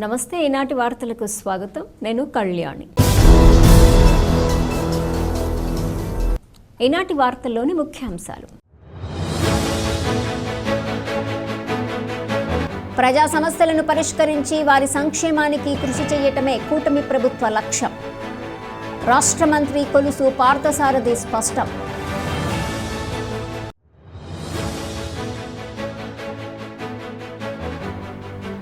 నమస్తే, ఈనాటి వార్తలకు స్వాగతం. నేను కళ్యాణి. ఈనాటి వార్తల్లోని ముఖ్యాంశాలు. ప్రజా సమస్యలను పరిష్కరించి వారి సంక్షేమానికి కృషి చేయటమే కూటమి ప్రభుత్వ లక్ష్యం. రాష్ట్ర మంత్రి కొలుసు పార్థసారథి స్పష్టం.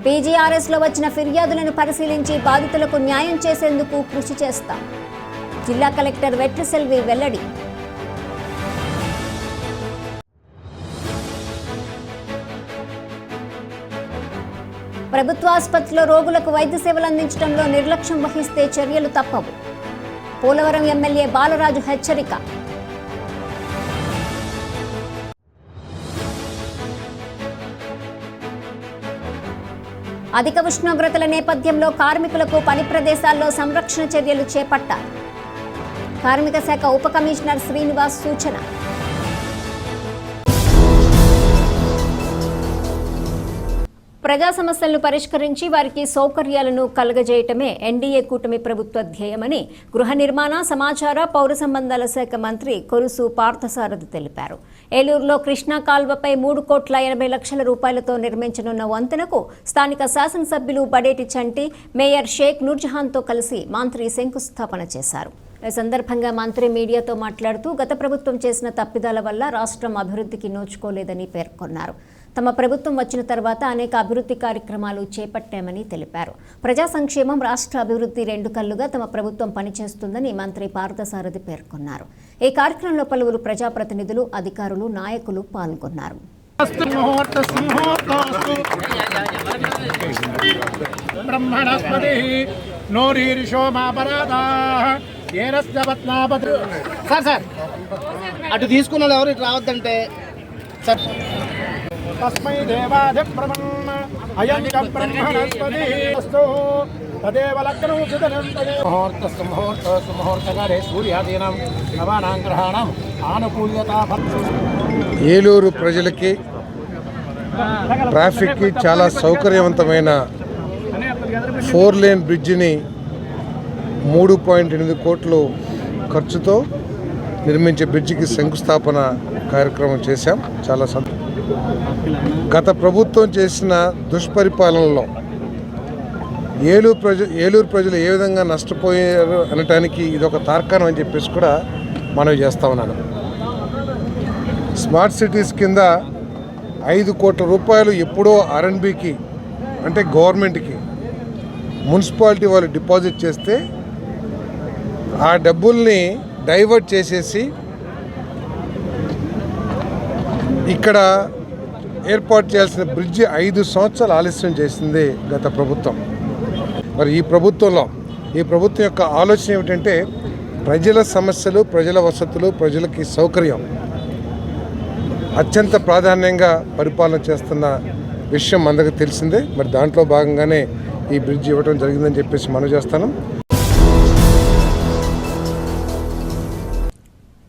పీజీఆర్ఎస్లో వచ్చిన ఫిర్యాదులను పరిశీలించి బాధితులకు న్యాయం చేసేందుకు కృషి చేస్తాం. జిల్లా కలెక్టర్ వెట్రిసెల్వి వెల్లడి. ప్రభుత్వాసుపత్రిలో రోగులకు వైద్య సేవలు అందించడంలో నిర్లక్ష్యం వహిస్తే చర్యలు తప్పవు. పోలవరం ఎమ్మెల్యే బాలరాజు హెచ్చరిక. అధిక ఉష్ణోగ్రతల నేపథ్యంలో కార్మికులకు పని ప్రదేశాల్లో సంరక్షణ చర్యలు చేపట్టాలి. కార్మిక శాఖ ఉప కమిషనర్ శ్రీనివాస్ సూచన. ప్రజా సమస్యలను పరిష్కరించి వారికి సౌకర్యాలను కలుగజేయటమే ఎన్డీఏ కూటమి ప్రభుత్వ ధ్యేయమని గృహ నిర్మాణ, సమాచార, పౌర సంబంధాల శాఖ మంత్రి కొలుసు పార్థసారథి తెలిపారు. ఏలూరులో కృష్ణా కాల్వపై 3,80,00,000 రూపాయలతో నిర్మించనున్న వంతెనకు స్థానిక శాసనసభ్యులు బడేటి చంటి, మేయర్ షేక్ నూర్జహాన్తో కలిసి మంత్రి శంకుస్థాపన చేశారు. ఈ సందర్భంగా మంత్రి మీడియాతో మాట్లాడుతూ గత ప్రభుత్వం చేసిన తప్పిదాల వల్ల రాష్ట్రం అభివృద్ధికి నోచుకోలేదని పేర్కొన్నారు. తమ ప్రభుత్వం వచ్చిన తర్వాత అనేక అభివృద్ధి కార్యక్రమాలు చేపట్టామని తెలిపారు. ప్రజా సంక్షేమం, రాష్ట్ర అభివృద్ధి రెండు కళ్లుగా తమ ప్రభుత్వం పనిచేస్తుందని మంత్రి పార్థసారథి పేర్కొన్నారు. ఈ కార్యక్రమంలో పలువురు ప్రజాప్రతినిధులు, అధికారులు, నాయకులు పాల్గొన్నారు. అటు తీసుకున్న ఎవరు ఇటు రావద్దంటే తస్మై దేవాది బ్రహ్మ అయం చ బ్రహ్మణస్పతి అస్తు తదేవ లగ్నం సుదనం ముహూర్త సుముహూర్తకాలే సూర్యాదీనం నవానాం గ్రహాణం ఆనుకూల్యతా. ఏలూరు ప్రజలకి ట్రాఫిక్కి చాలా సౌకర్యవంతమైన 4 లేన్ బ్రిడ్జిని 3.8 కోట్ల ఖర్చుతో నిర్మించే బ్రిడ్జికి శంకుస్థాపన కార్యక్రమం చేశాం. చాలా గత ప్రభుత్వం చేసిన దుష్పరిపాలనలో ఏలూరు ప్రజలు ఏ విధంగా నష్టపోయారు అనటానికి ఇదొక తార్కాణం అని చెప్పేసి కూడా మనవి చేస్తా ఉన్నాను. స్మార్ట్ సిటీస్ కింద 5 కోట్ల రూపాయలు ఎప్పుడో ఆర్ఎండ్బికి అంటే గవర్నమెంట్కి మున్సిపాలిటీ వాళ్ళు డిపాజిట్ చేస్తే ఆ డబ్బుల్ని డైవర్ట్ చేసేసి ఇక్కడ ఏర్పాటు చేయాల్సిన బ్రిడ్జి 5 సంవత్సరాలు ఆలస్యం చేసింది గత ప్రభుత్వం. మరి ఈ ప్రభుత్వం యొక్క ఆలోచన ఏమిటంటే ప్రజల సమస్యలు, ప్రజల వసతులు, ప్రజలకి సౌకర్యం అత్యంత ప్రాధాన్యంగా పరిపాలన చేస్తున్న విషయం అందరికీ తెలిసిందే. మరి దాంట్లో భాగంగానే ఈ బ్రిడ్జ్ ఇవ్వడం జరిగిందని చెప్పేసి మనవి చేస్తాను.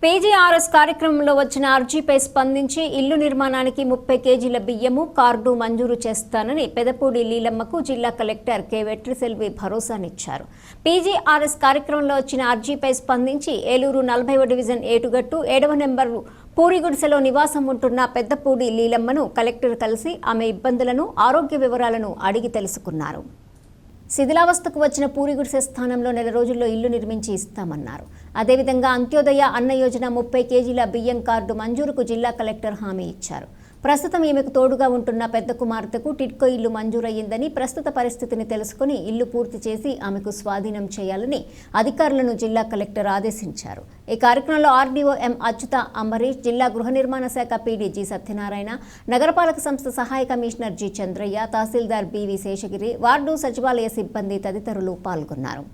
పీజీఆర్ఎస్ కార్యక్రమంలో వచ్చిన అర్జీపై స్పందించి ఇల్లు నిర్మాణానికి 30 కేజీల బియ్యము కార్డు మంజూరు చేస్తానని పెదపూడి లీలమ్మకు జిల్లా కలెక్టర్ కె వెట్రిసెల్వి భరోసానిచ్చారు. పీజీఆర్ఎస్ కార్యక్రమంలో వచ్చిన అర్జీపై స్పందించి ఏలూరు 40వ డివిజన్ ఏటుగట్టు 7వ నెంబరు పూరిగుడిసెలో నివాసం ఉంటున్న పెద్దపూడి లీలమ్మను కలెక్టర్ కలిసి ఆమె ఇబ్బందులను, ఆరోగ్య వివరాలను అడిగి తెలుసుకున్నారు. శిథిలావస్థకు వచ్చిన పూరిగుడిసె స్థానంలో 4 రోజుల్లో ఇల్లు నిర్మించి ఇస్తామన్నారు. అదేవిధంగా అంత్యోదయ అన్న యోజన 30 కేజీల బియ్యం కార్డు మంజూరుకు జిల్లా కలెక్టర్ హామీ ఇచ్చారు. ప్రస్తుతం ఈమెకు తోడుగా ఉంటున్న పెద్ద కుమార్తెకు టిడ్కో ఇల్లు మంజూరయ్యిందని, ప్రస్తుత పరిస్థితిని తెలుసుకుని ఇల్లు పూర్తి చేసి ఆమెకు స్వాధీనం చేయాలని అధికారులను జిల్లా కలెక్టర్ ఆదేశించారు. ఈ కార్యక్రమంలో ఆర్డీఓ ఎం అచ్యుత అంబరీష్, జిల్లా గృహ నిర్మాణ శాఖ పీడీ జి సత్యనారాయణ, నగరపాలక సంస్థ సహాయ కమిషనర్ జి చంద్రయ్య, తహసీల్దార్ బివి శేషగిరి, వార్డు సచివాలయ సిబ్బంది తదితరులు పాల్గొన్నారు.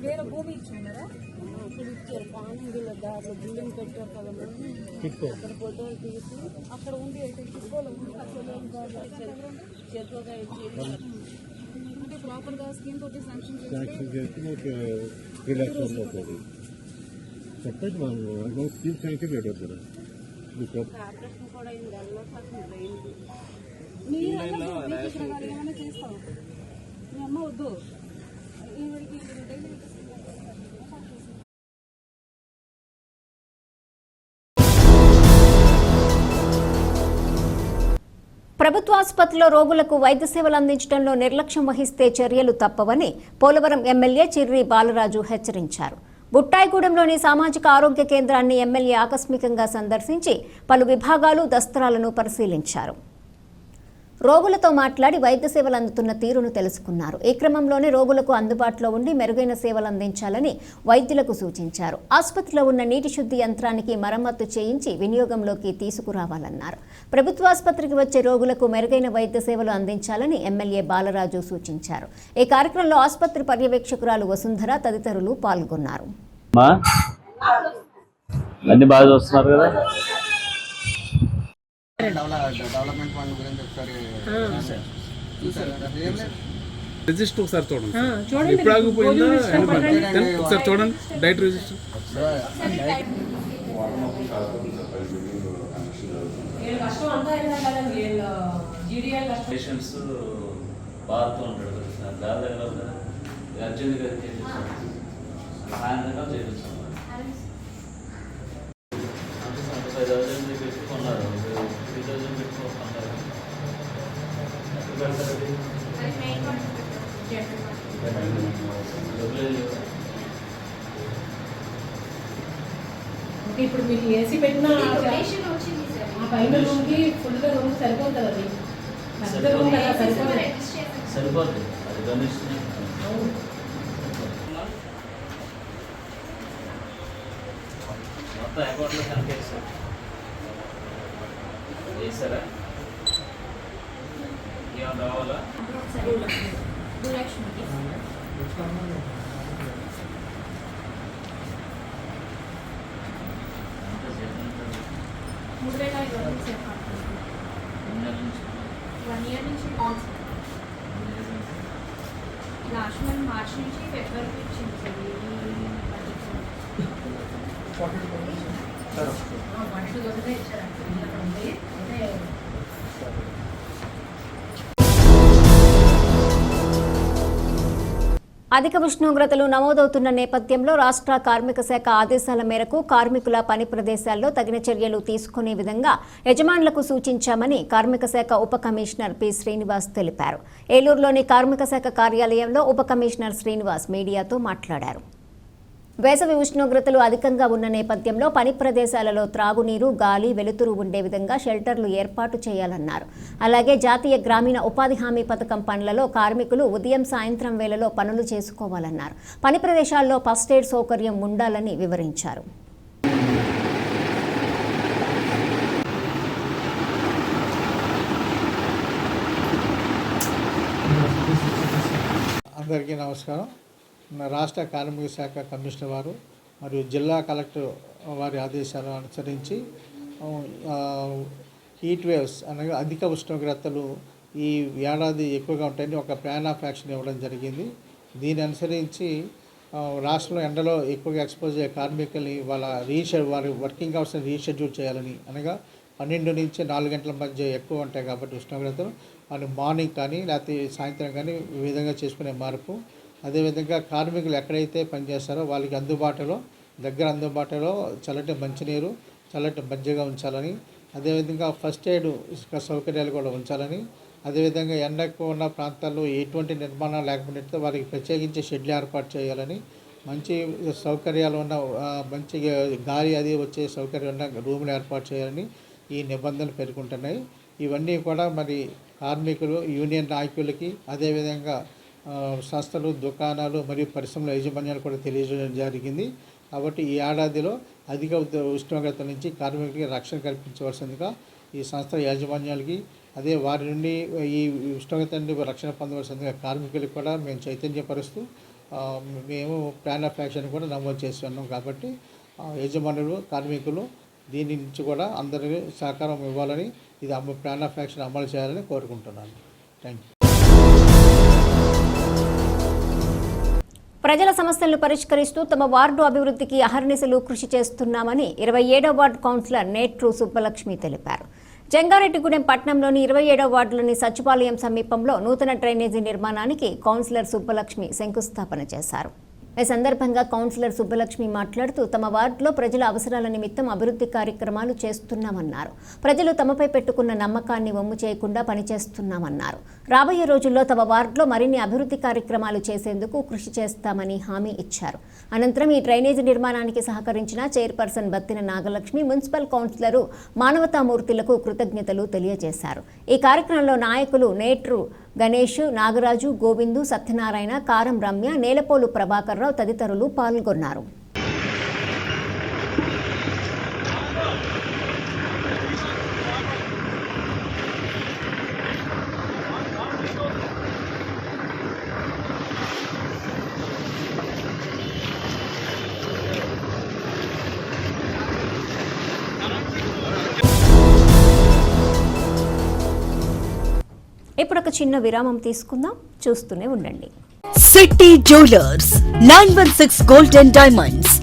వేరే భూమి ఇచ్చారా అక్కడ ఇచ్చారు పానంగిల దారిలో బిల్డింగ్ పెట్టారు కదా అక్కడ ఫోటోలు తీసి అక్కడ ఉంది టిక్కోలో ఉంది చెరుకుగా ఇచ్చి ప్రాపర్గా స్కీమ్ తోటి శాంక్షన్ శాంక్షన్ చేసి మీకు రిలాక్స్ అవుతుంది చెప్పండి మనం స్కీమ్ శాంక్షన్ చేయడం కదా ఆపరేషన్ కూడా అయింది మీరు ఏమైనా చేస్తాం మీ అమ్మ వద్దు ఈవిడికి ప్రభుత్వ ఆసుపత్రిలో రోగులకు వైద్య సేవలు అందించడంలో నిర్లక్ష్యం వహిస్తే చర్యలు తప్పవని పోలవరం ఎమ్మెల్యే చిర్రి బాలరాజు హెచ్చరించారు. బుట్టాయిగూడెంలోని సామాజిక ఆరోగ్య కేంద్రాన్ని ఎమ్మెల్యే ఆకస్మికంగా సందర్శించి పలు విభాగాలు దస్త్రాలను పరిశీలించారు. రోగులతో మాట్లాడి వైద్య సేవలు అందుతున్న తీరును తెలుసుకున్నారు. ఈ క్రమంలోనే రోగులకు అందుబాటులో ఉండి మెరుగైన సేవలు అందించాలని వైద్యులకు సూచించారు. ఆసుపత్రిలో ఉన్న నీటి శుద్ధి యంత్రానికి మరమ్మతు చేయించి వినియోగంలోకి తీసుకురావాలన్నారు. ప్రభుత్వ ఆసుపత్రికి వచ్చే రోగులకు మెరుగైన వైద్య సేవలు అందించాలని ఎమ్మెల్యే బాలరాజు సూచించారు. ఈ కార్యక్రమంలో ఆసుపత్రి పర్యవేక్షకురాలు వసుంధర తదితరులు పాల్గొన్నారు. డెవలప్మెంట్ ఫండ్ గురించి ఒకసారి రిజిస్టర్ ఒకసారి చూడండి. ఇప్పుడు ఆగిపోయిందా ఒకసారి చూడండి. డైట్ రిజిస్టర్ పేషెంట్స్ బాగుతూ ఉంటాడు కదా దాని దగ్గర అర్జెంట్గా సాయంత్రం చేపిస్తాం. 5,000 పెట్టుకున్నారు, 3,000 పెట్టుకున్నారు. ఇప్పుడు మీకు ఏసీ పెట్టినా పైన రూమ్కి ఫుల్గా రూమ్ సరిపోతుంది. అది సరిపోతుంది. అది డొనేషన్ మొత్తం అకౌంట్లో కనుక చేశారా? ఏమన్నా రావాలా? లాస్ట్ మంత్ మార్చి నుంచి ఫిబ్రవరికి ఇచ్చింది సార్. అధిక ఉష్ణోగ్రతలు నమోదవుతున్న నేపథ్యంలో రాష్ట్ర కార్మిక శాఖ ఆదేశాల మేరకు కార్మికుల పని ప్రదేశాల్లో తగిన చర్యలు తీసుకునే విధంగా యజమానులకు సూచించామని కార్మిక శాఖ ఉప కమిషనర్ పి శ్రీనివాస్ తెలిపారు. ఏలూరులోని కార్మిక శాఖ కార్యాలయంలో ఉప కమిషనర్ శ్రీనివాస్ మీడియాతో మాట్లాడారు. వేసవి ఉష్ణోగ్రతలు అధికంగా ఉన్న నేపథ్యంలో పని ప్రదేశాలలో త్రాగునీరు, గాలి, వెలుతురు ఉండే విధంగా షెల్టర్లు ఏర్పాటు చేయాలన్నారు. అలాగే జాతీయ గ్రామీణ ఉపాధి హామీ పథకం పనులలో కార్మికులు ఉదయం సాయంత్రం వేళలో పనులు చేసుకోవాలన్నారు. పని ప్రదేశాల్లో ఫస్ట్ ఎయిడ్ సౌకర్యం ఉండాలని వివరించారు. అందరికీ నమస్కారం. రాష్ట్ర కార్మిక శాఖ కమిషనర్ వారు మరియు జిల్లా కలెక్టర్ వారి ఆదేశాలను అనుసరించి హీట్ వేవ్స్ అనగా అధిక ఉష్ణోగ్రతలు ఈ ఏడాది ఎక్కువగా ఉంటాయని ఒక ప్లాన్ ఆఫ్ యాక్షన్ ఇవ్వడం జరిగింది. దీని అనుసరించి రాష్ట్రంలో ఎండలో ఎక్కువగా ఎక్స్పోజ్ అయ్యే కార్మికుల్ని వారి వర్కింగ్ అవర్స్ని రీషెడ్యూల్ చేయాలని, అనగా 12 నుంచి 4 గంటల మధ్య ఎక్కువ ఉంటాయి కాబట్టి ఉష్ణోగ్రతలు వాళ్ళు మార్నింగ్ కానీ లేకపోతే సాయంత్రం కానీ ఈ విధంగా చేసుకునే మార్పు. అదేవిధంగా కార్మికులు ఎక్కడైతే పనిచేస్తారో వాళ్ళకి అందుబాటులో చల్లటి మంచినీరు, చల్లటి మజ్జిగ ఉంచాలని, అదేవిధంగా ఫస్ట్ ఎయిడ్ సౌకర్యాలు కూడా ఉంచాలని, అదేవిధంగా ఎండ ఎక్కువ ఉన్న ప్రాంతాల్లో ఎటువంటి నిర్మాణం లేకపోతే వారికి ప్రత్యేకించి షెడ్లు ఏర్పాటు చేయాలని, మంచి సౌకర్యాలు ఉన్న మంచి గాలి అది వచ్చే సౌకర్యం ఉన్న రూములు ఏర్పాటు చేయాలని ఈ నిబంధనలు పేర్కొంటున్నాయి. ఇవన్నీ కూడా మరి కార్మికులు, యూనియన్ నాయకులకి, అదేవిధంగా సంస్థలు, దుకాణాలు మరియు పరిశ్రమల యాజమాన్యాలు కూడా తెలియజేయడం జరిగింది. కాబట్టి ఈ ఏడాదిలో అధిక ఉష్ణోగ్రత నుంచి కార్మికులకి రక్షణ కల్పించవలసిందిగా ఈ సంస్థల యాజమాన్యాలకి, అదే వారి నుండి ఈ ఉష్ణోగ్రత నుండి రక్షణ పొందవలసిందిగా కార్మికులకు కూడా మేము చైతన్యపరుస్తూ మేము ప్లాన్ ఆఫ్ యాక్షన్ కూడా నమోదు చేసి ఉన్నాం. కాబట్టి యజమానులు, కార్మికులు దీని నుంచి కూడా అందరికీ సహకారం ఇవ్వాలని, ఇది ప్లాన్ ఆఫ్ యాక్షన్ అమలు చేయాలని కోరుకుంటున్నాను. Thank you. ప్రజల సమస్యలను పరిష్కరిస్తూ తమ వార్డు అభివృద్ధికి అహర్నిశలు కృషి చేస్తున్నామని 27వ వార్డు కౌన్సిలర్ నేట్రు సుబ్బలక్ష్మి తెలిపారు. జంగారెడ్డిగూడెం పట్టణంలోని 27వ వార్డులోని సచివాలయం సమీపంలో నూతన డ్రైనేజీ నిర్మాణానికి కౌన్సిలర్ సుబ్బలక్ష్మి శంకుస్థాపన చేశారు. ఈ సందర్భంగా కౌన్సిలర్ సుబ్బలక్ష్మి మాట్లాడుతూ తమ వార్డులో ప్రజల అవసరాల నిమిత్తం అభివృద్ధి కార్యక్రమాలు చేస్తున్నామన్నారు. ప్రజలు తమపై పెట్టుకున్న నమ్మకాన్ని వమ్ము చేయకుండా పనిచేస్తున్నామన్నారు. రాబోయే రోజుల్లో తమ వార్డులో మరిన్ని అభివృద్ధి కార్యక్రమాలు చేసేందుకు కృషి చేస్తామని హామీ ఇచ్చారు. అనంతరం ఈ డ్రైనేజీ నిర్మాణానికి సహకరించిన chairperson Battina Nagalakshmi, municipal councillor మానవతామూర్తులకు కృతజ్ఞతలు తెలియజేశారు. ఈ కార్యక్రమంలో నాయకులు నేట్రు గణేష్, నాగరాజు, గోవిందు, సత్యనారాయణ, కారం రమ్య, నేలపోలు ప్రభాకర్ రావు తదితరులు పాల్గొన్నారు. ఇప్పుడు ఒక చిన్న విరామం తీసుకుందాం, చూస్తూనే ఉండండి. City jewellers 916 gold and diamonds.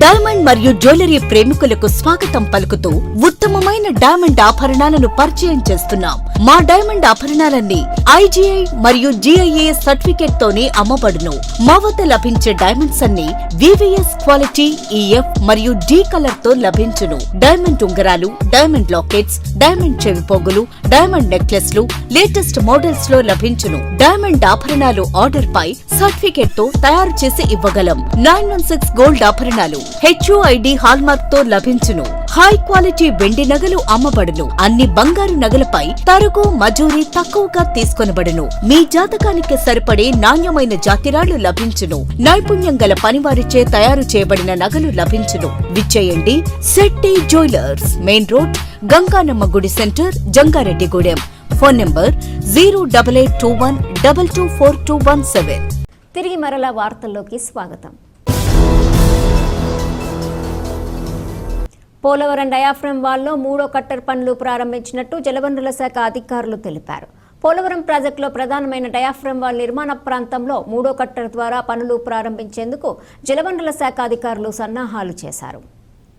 Diamond మరియు జ్యువెలరీ ప్రేమికులకు స్వాగతం పలుకుతూ ఉత్తమమైన డైమండ్ ఆభరణాలను పరిచయం చేస్తున్నాం. మా డైమండ్ ఆభరణాలన్నీ IGI మరియు GIA సర్టిఫికేట్ తోనే అమ్మబడును. మా వద్ద లభించే డైమండ్స్ అన్ని VVS క్వాలిటీ, EF మరియు D కలర్ తో లభించును. డైమండ్ ఉంగరాలు, డైమండ్ లాకెట్స్, డైమండ్ చెవిపోగులు, డైమండ్ నెక్లెస్లు లేటెస్ట్ మోడల్స్ లో లభించును. డైమండ్ ఆభరణాలు ఆర్డర్ పై సర్టిఫికేట్ తో తయారు చేసి ఇవ్వగలం. 916 గోల్డ్ ఆభరణాలు HUID హాల్మార్క్ తో లభించును. హై క్వాలిటీ వెండి నగలు అమ్మబడును. అన్ని బంగారు నగలపై తరుగు, మజూరీ తక్కువగా తీసుకొనబడును. మీ జాతకానికి సరిపడే నాణ్యమైన జాతిరాళ్లు లభించును. నైపుణ్యం గల పనివారిచే తయారు చేయబడిన నగలు లభించును. విచ్చేయండి Shetty jewellers, main road, Ganganamma గుడి సెంటర్, జంగారెడ్డిగూడెం. Phone number 08821224217. తిరిగి మరలా వార్తల్లోకి స్వాగతం. పోలవరం డయాఫ్రమ్ వాల్లో 3వ కట్టర్ పనులు ప్రారంభించినట్టు జలవనరుల శాఖ అధికారులు తెలిపారు. పోలవరం ప్రాజెక్టులో ప్రధానమైన డయాఫ్రమ్ వాల్ నిర్మాణ ప్రాంతంలో 3వ కట్టర్ ద్వారా పనులు ప్రారంభించేందుకు జలవనరుల శాఖ అధికారులు సన్నాహాలు చేశారు.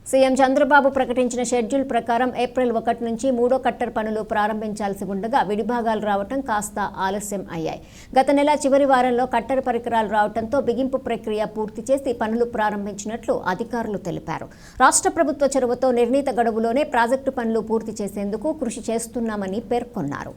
సీఎం చంద్రబాబు ప్రకటించిన షెడ్యూల్ ప్రకారం ఏప్రిల్ 1 నుంచి 3వ కట్టర్ పనులు ప్రారంభించాల్సి ఉండగా విడిభాగాలు రావటం కాస్త ఆలస్యం అయ్యాయి. గత నెల చివరి వారంలో కట్టర్ పరికరాలు రావడంతో బిగింపు ప్రక్రియ పూర్తి చేసి పనులు ప్రారంభించినట్లు అధికారులు తెలిపారు. రాష్ట్ర ప్రభుత్వ చొరవతో నిర్ణీత గడువులోనే ప్రాజెక్టు పనులు పూర్తి చేసేందుకు కృషి చేస్తున్నామని పేర్కొన్నారు.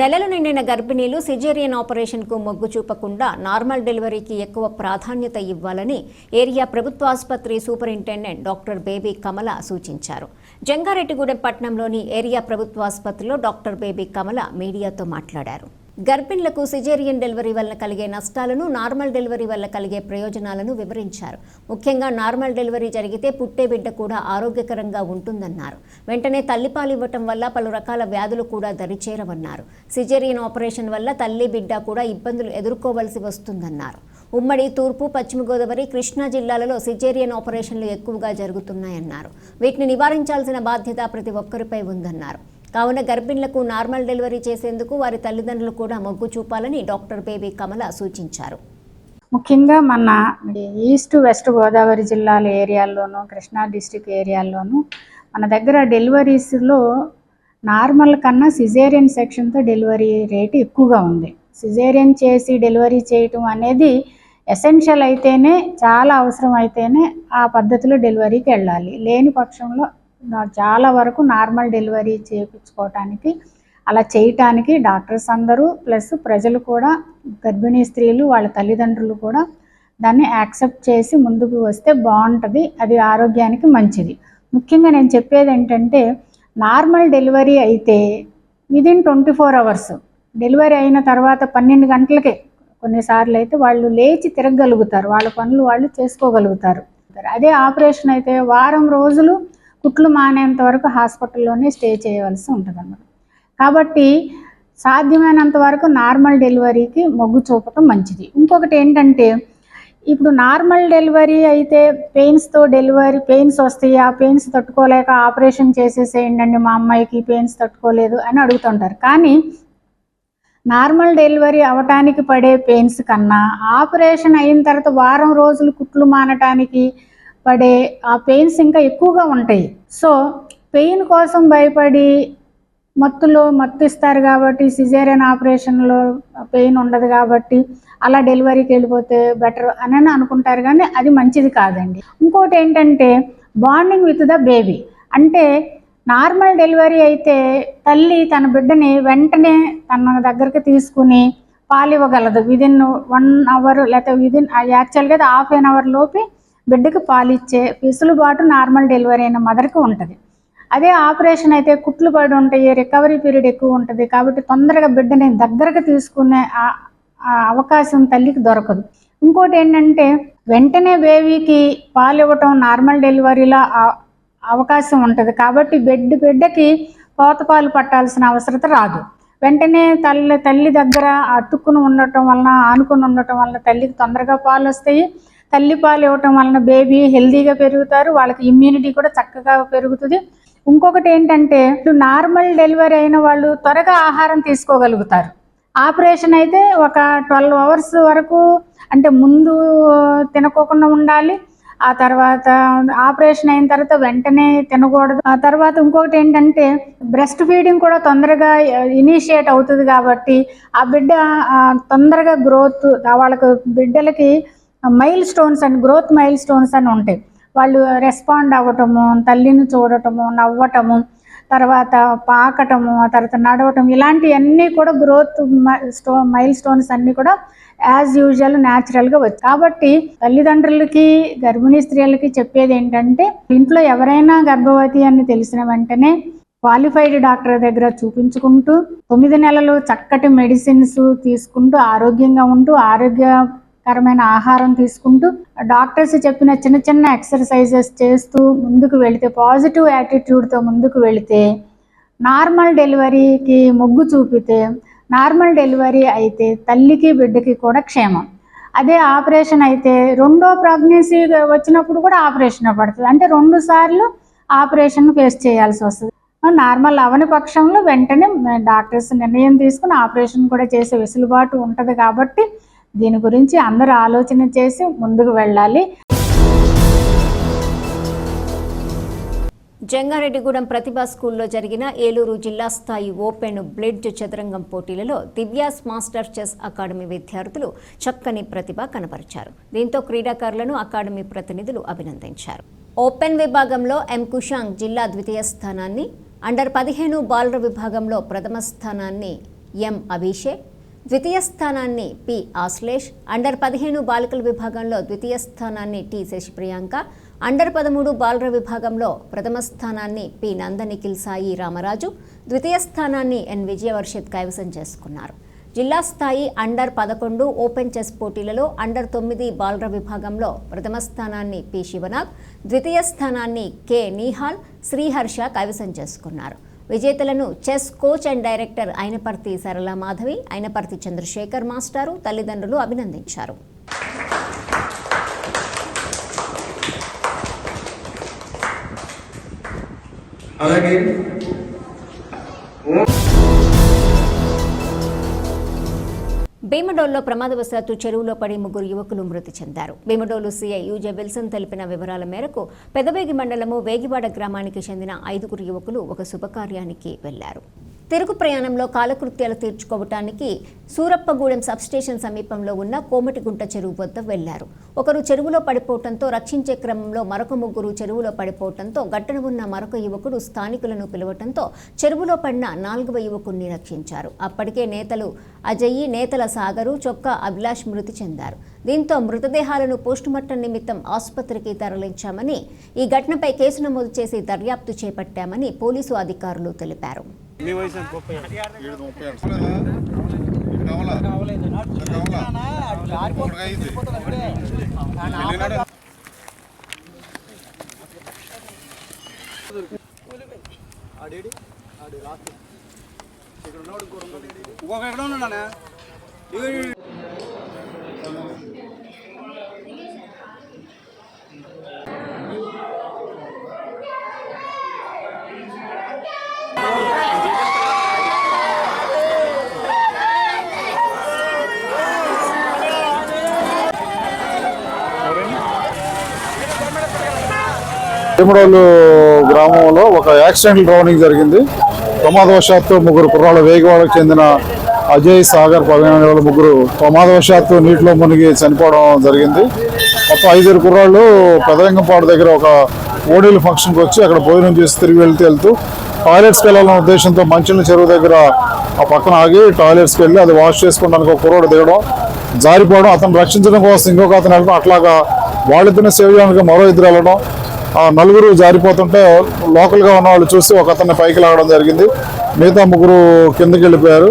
నెలలు నిండిన గర్భిణీలు సిజేరియన్ ఆపరేషన్కు మొగ్గు చూపకుండా నార్మల్ డెలివరీకి ఎక్కువ ప్రాధాన్యత ఇవ్వాలని ఏరియా ప్రభుత్వ ఆసుపత్రి సూపరింటెండెంట్ డాక్టర్ బేబీ కమల సూచించారు. జంగారెడ్డిగూడెం పట్టణంలోని ఏరియా ప్రభుత్వ ఆసుపత్రిలో డాక్టర్ బేబీ కమల మీడియాతో మాట్లాడారు. గర్భిణులకు సిజేరియన్ డెలివరీ వల్ల కలిగే నష్టాలను, నార్మల్ డెలివరీ వల్ల కలిగే ప్రయోజనాలను వివరించారు. ముఖ్యంగా నార్మల్ డెలివరీ జరిగితే పుట్టే బిడ్డ కూడా ఆరోగ్యకరంగా ఉంటుందన్నారు. వెంటనే తల్లిపాలు ఇవ్వటం వల్ల పలు రకాల వ్యాధులు కూడా దరిచేరవన్నారు. సిజేరియన్ ఆపరేషన్ వల్ల తల్లి బిడ్డ కూడా ఇబ్బందులు ఎదుర్కోవలసి వస్తుందన్నారు. ఉమ్మడి తూర్పు, పశ్చిమ గోదావరి, కృష్ణా జిల్లాలలో సిజేరియన్ ఆపరేషన్లు ఎక్కువగా జరుగుతున్నాయన్నారు. వీటిని నివారించాల్సిన బాధ్యత ప్రతి ఒక్కరిపై ఉందన్నారు. కావున గర్భిణులకు నార్మల్ డెలివరీ చేసేందుకు వారి తల్లిదండ్రులు కూడా మొగ్గు చూపాలని డాక్టర్ బేబీ కమల సూచించారు. ముఖ్యంగా మన ఈస్ట్ వెస్ట్ గోదావరి జిల్లాల ఏరియాల్లోనూ, కృష్ణా డిస్టిక్ ఏరియాల్లోనూ మన దగ్గర డెలివరీస్లో నార్మల్ కన్నా సిజేరియన్ సెక్షన్తో డెలివరీ రేటు ఎక్కువగా ఉంది. సిజేరియన్ చేసి డెలివరీ చేయటం అనేది ఎసెన్షియల్ అయితేనే, చాలా అవసరం అయితేనే ఆ పద్ధతిలో డెలివరీకి వెళ్ళాలి. లేని పక్షంలో చాలా వరకు నార్మల్ డెలివరీ చేయించుకోవటానికి, అలా చేయటానికి డాక్టర్స్ అందరూ ప్లస్ ప్రజలు కూడా, గర్భిణీ స్త్రీలు వాళ్ళ తల్లిదండ్రులు కూడా దాన్ని యాక్సెప్ట్ చేసి ముందుకు వస్తే బాగుంటుంది. అది ఆరోగ్యానికి మంచిది. ముఖ్యంగా నేను చెప్పేది ఏంటంటే, నార్మల్ డెలివరీ అయితే విదిన్ 24 అవర్స్ డెలివరీ అయిన తర్వాత 12 గంటలకే కొన్నిసార్లు అయితే వాళ్ళు లేచి తిరగగలుగుతారు, వాళ్ళ పనులు వాళ్ళు చేసుకోగలుగుతారు. అదే ఆపరేషన్ అయితే వారం రోజులు కుట్లు మానేంత వరకు హాస్పిటల్లోనే స్టే చేయవలసి ఉంటుంది అన్నమాట. కాబట్టి సాధ్యమైనంత వరకు నార్మల్ డెలివరీకి మొగ్గు చూపటం మంచిది. ఇంకొకటి ఏంటంటే, ఇప్పుడు నార్మల్ డెలివరీ అయితే పెయిన్స్ వస్తాయి, ఆ పెయిన్స్ తట్టుకోలేక ఆపరేషన్ చేసేసేయండి, మా అమ్మాయికి పెయిన్స్ తట్టుకోలేదు అని అడుగుతుంటారు. కానీ నార్మల్ డెలివరీ అవటానికి పడే పెయిన్స్ కన్నా ఆపరేషన్ అయిన తర్వాత వారం రోజులు కుట్లు మానటానికి పడే ఆ పెయిన్స్ ఇంకా ఎక్కువగా ఉంటాయి. సో పెయిన్ కోసం భయపడి మత్తు ఇస్తారు కాబట్టి, సిజేరియన్ ఆపరేషన్లో పెయిన్ ఉండదు కాబట్టి అలా డెలివరీకి వెళ్ళిపోతే బెటర్ అని అనుకుంటారు, కానీ అది మంచిది కాదండి. ఇంకోటి ఏంటంటే, బాండింగ్ విత్ ద బేబీ. అంటే నార్మల్ డెలివరీ అయితే తల్లి తన బిడ్డని వెంటనే తన దగ్గరికి తీసుకుని పాలు ఇవ్వగలదు. విదిన్ 1 అవర్ లేకపోతే యాక్చువల్గా 1/2 అవర్ లోపే బిడ్డకి పాలు ఇచ్చే వెసులుబాటు నార్మల్ డెలివరీ అయిన మదర్కి ఉంటుంది. అదే ఆపరేషన్ అయితే కుట్లు పడి ఉంటాయి, రికవరీ పీరియడ్ ఎక్కువ ఉంటుంది కాబట్టి తొందరగా బిడ్డని దగ్గరకు తీసుకునే అవకాశం తల్లికి దొరకదు. ఇంకోటి ఏంటంటే, వెంటనే బేబీకి పాలు ఇవ్వటం నార్మల్ డెలివరీలో అవకాశం ఉంటుంది కాబట్టి బిడ్డకి పోతపాలు పట్టాల్సిన అవసరం రాదు. వెంటనే తల్లి దగ్గర అతుక్కుని ఉండటం వలన, ఆనుకుని ఉండటం వలన తల్లికి తొందరగా పాలు వస్తాయి. తల్లి పాలు ఇవ్వటం వలన బేబీ హెల్దీగా పెరుగుతారు, వాళ్ళకి ఇమ్యూనిటీ కూడా చక్కగా పెరుగుతుంది. ఇంకొకటి ఏంటంటే, నార్మల్ డెలివరీ అయిన వాళ్ళు త్వరగా ఆహారం తీసుకోగలుగుతారు. ఆపరేషన్ అయితే ఒక 12 అవర్స్ వరకు, అంటే ముందు తినకోకుండా ఉండాలి, ఆ తర్వాత ఆపరేషన్ అయిన తర్వాత వెంటనే తినకూడదు. ఆ తర్వాత ఇంకొకటి ఏంటంటే, బ్రెస్ట్ ఫీడింగ్ కూడా తొందరగా ఇనిషియేట్ అవుతుంది కాబట్టి ఆ బిడ్డ తొందరగా గ్రోత్, వాళ్ళకి బిడ్డలకి గ్రోత్ మైల్ స్టోన్స్ అని ఉంటాయి. వాళ్ళు రెస్పాండ్ అవ్వటము, తల్లిని చూడటము, నవ్వటము, తర్వాత పాకటము, ఆ తర్వాత నడవటం, ఇలాంటివన్నీ కూడా గ్రోత్ మైల్ స్టోన్స్ అన్నీ కూడా యాజ్ యూజువల్ న్యాచురల్గా వచ్చి. కాబట్టి తల్లిదండ్రులకి, గర్భిణీ స్త్రీలకి చెప్పేది ఏంటంటే, ఇంట్లో ఎవరైనా గర్భవతి అని తెలిసిన వెంటనే క్వాలిఫైడ్ డాక్టర్ దగ్గర చూపించుకుంటూ 9 నెలలు చక్కటి మెడిసిన్స్ తీసుకుంటూ, ఆరోగ్యంగా ఉంటూ, ఆరోగ్యకరమైన ఆహారం తీసుకుంటూ, డాక్టర్స్ చెప్పిన చిన్న చిన్న ఎక్సర్సైజెస్ చేస్తూ ముందుకు వెళితే, పాజిటివ్ యాటిట్యూడ్తో ముందుకు వెళితే, నార్మల్ డెలివరీకి మొగ్గు చూపితే, నార్మల్ డెలివరీ అయితే తల్లికి బిడ్డకి కూడా క్షేమం. అదే ఆపరేషన్ అయితే రెండో ప్రెగ్నెన్సీ వచ్చినప్పుడు కూడా ఆపరేషన్ పడుతుంది, అంటే 2 సార్లు ఆపరేషన్ ఫేస్ చేయాల్సి వస్తుంది. నార్మల్ అవని పక్షంలో వెంటనే డాక్టర్స్ నిర్ణయం తీసుకుని ఆపరేషన్ కూడా చేసే వెసులుబాటు ఉంటుంది. కాబట్టి దీని గురించి అందరూ ఆలోచన చేసి ముందుకు వెళ్ళాలి. జంగారెడ్డిగూడెం ప్రతిభా స్కూల్లో జరిగిన ఏలూరు జిల్లా స్థాయి ఓపెన్ బ్లిడ్జ్ చదరంగం పోటీలలో దివ్యాస్ మాస్టర్ చెస్ అకాడమీ విద్యార్థులు చక్కని ప్రతిభ కనబరిచారు. దీంతో క్రీడాకారులను అకాడమీ ప్రతినిధులు అభినందించారు. ఓపెన్ విభాగంలో ఎం కుషాంగ్ జిల్లా ద్వితీయ స్థానాన్ని, అండర్ 15 బాలుర విభాగంలో ప్రథమ స్థానాన్ని ఎం అభిషేక్, ద్వితీయ స్థానాన్ని పి ఆశ్లేష్, అండర్ 15 బాలికల విభాగంలో ద్వితీయ స్థానాన్ని టి శశిప్రియాంక, అండర్ 13 బాలుర విభాగంలో ప్రథమ స్థానాన్ని పి నందనిఖిల్ సాయి రామరాజు, ద్వితీయ స్థానాన్ని ఎన్ విజయవర్షిత్ కైవసం చేసుకున్నారు. జిల్లా స్థాయి అండర్ 11 ఓపెన్ చెస్ పోటీలలో అండర్ 9 బాలుర విభాగంలో ప్రథమ స్థానాన్ని పి శివనాథ్, ద్వితీయ స్థానాన్ని కె నీహాల్, శ్రీహర్ష కైవసం చేసుకున్నారు. విజేతలను chess coach and director Ainaparthi సరళ మాధవి, అయినపర్తి చంద్రశేఖర్ మాస్టారు తల్లిదండ్రులు అభినందించారు. భీమడోల్లో ప్రమాదవశాత్తు చెరువులో పడి 3 యువకులు మృతి చెందారు. భీమడోలు సీఐ యూజే విల్సన్ తెలిపిన వివరాల మేరకు పెదవేగి మండలము వేగివాడ గ్రామానికి చెందిన 5 యువకులు ఒక శుభకార్యానికి వెళ్లారు. తిరుగు ప్రయాణంలో కాలకృత్యాలు తీర్చుకోవటానికి సూరప్పగూడెం సబ్స్టేషన్ సమీపంలో ఉన్న కోమటిగుంట చెరువు వద్ద వెళ్లారు. ఒకరు చెరువులో పడిపోవడంతో రక్షించే క్రమంలో మరొక 3 చెరువులో పడిపోవడంతో గట్టన ఉన్న మరొక యువకుడు స్థానికులను పిలవడంతో చెరువులో పడిన 4వ యువకుడిని రక్షించారు. అప్పటికే నేతలు అజయ్, నేతల సాగరు, చొక్కా అభిలాష్ మృతి చెందారు. దీంతో మృతదేహాలను పోస్టుమార్టం నిమిత్తం ఆసుపత్రికి తరలించామని, ఈ ఘటనపై కేసు నమోదు చేసి దర్యాప్తు చేపట్టామని పోలీసు అధికారులు తెలిపారు. భీమడోలు గ్రామంలో ఒక యాక్సిడెంటల్ డ్రౌనింగ్ జరిగింది. ప్రమాదవశాత్తు 3 కుర్రాళ్ళు వేగివాడకు చెందిన అజయ్, సాగర్, 15 ఏళ్ల 3 ప్రమాదవశాత్తు నీటిలో మునిగి చనిపోవడం జరిగింది. మొత్తం 5 కుర్రాళ్ళు పెదరంగంపాడు దగ్గర ఒక ఓడీల ఫంక్షన్కి వచ్చి అక్కడ భోజనం చేసి తిరిగి వెళ్తూ టాయిలెట్స్కి వెళ్ళాలన్న ఉద్దేశంతో మంచినీళ్ళ చెరువు దగ్గర ఆ పక్కన ఆగి టాయిలెట్స్కి వెళ్ళి అది వాష్ చేసుకోవడానికి ఒక కుర్రాడు దిగడం, జారిపోవడం, అతను రక్షించడం కోసం ఇంకొక అతను వెళ్ళడం, అట్లాగా వాళ్ళిద్దరిని సేవ్ చేయడానికి మరో 2 వెళ్ళడం. ఆ 4 జారిపోతుంటే లోకల్గా ఉన్న వాళ్ళు చూసి ఒక అతన్ని పైకి లాగడం జరిగింది. మిగతా 3 కిందకి వెళ్ళిపోయారు.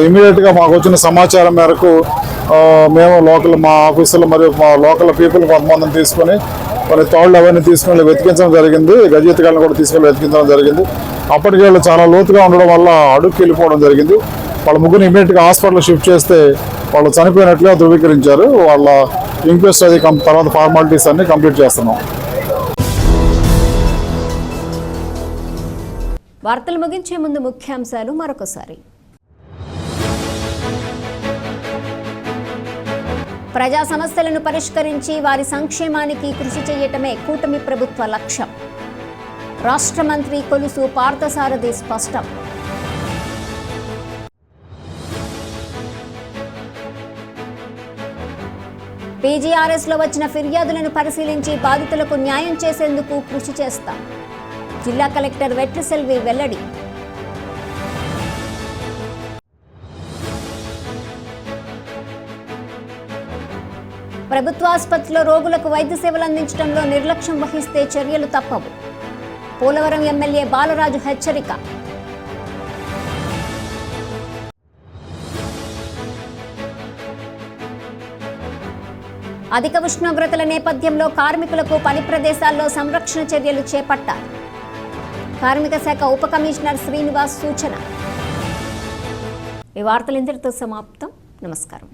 ఇమీడియట్గా మాకు వచ్చిన సమాచారం మేరకు మేము మా ఆఫీసులు మరియు మా లోకల్ పీపుల్ కొంతమందిని తీసుకొని కొన్ని తాళ్ళు అవన్నీ తీసుకొని వెతికించడం జరిగింది. గజెత్తుగాలను కూడా తీసుకెళ్ళి వెతికించడం జరిగింది. అప్పటికి వాళ్ళు చాలా లోతుగా ఉండడం వల్ల అడుగుకి వెళ్ళిపోవడం జరిగింది. వాళ్ళ 3 ఇమీడియట్గా హాస్పిటల్ షిఫ్ట్ చేస్తే వాళ్ళు చనిపోయినట్లుగా ధృవీకరించారు. వాళ్ళ ఇంక్వెస్ట్ అది తర్వాత ఫార్మాలిటీస్ అన్ని కంప్లీట్ చేస్తున్నాం. వార్తలు ముగించే ముందు ముఖ్యాంశాలు మరొకసారి. ప్రజా సమస్యలను పరిష్కరించి వారి సంక్షేమానికి కృషి చేయటమే కూటమి ప్రభుత్వ లక్ష్యం. రాష్ట్ర మంత్రి కొలుసు పార్థసారథి స్పష్టం. పీజీఆర్ఎస్లో వచ్చిన ఫిర్యాదులను పరిశీలించి బాధితులకు న్యాయం చేసేందుకు కృషి చేస్తాం. జిల్లా కలెక్టర్ వెట్రిసెల్వి వెల్లడి. ప్రభుత్వ ఆసుపత్రిలో రోగులకు వైద్య సేవలు అందించడంలో నిర్లక్ష్యం వహిస్తే చర్యలు తప్పవు. పోలవరం ఎమ్మెల్యే బాలరాజు హెచ్చరిక. అధిక ఉష్ణోగ్రతల నేపథ్యంలో కార్మికులకు పని ప్రదేశాల్లో సంరక్షణ చర్యలు చేపట్టాలి. కార్మిక శాఖ ఉప కమిషనర్ శ్రీనివాస్ సూచన. ఈ వార్తలు ఇంతటితో సమాప్తం. నమస్కారం.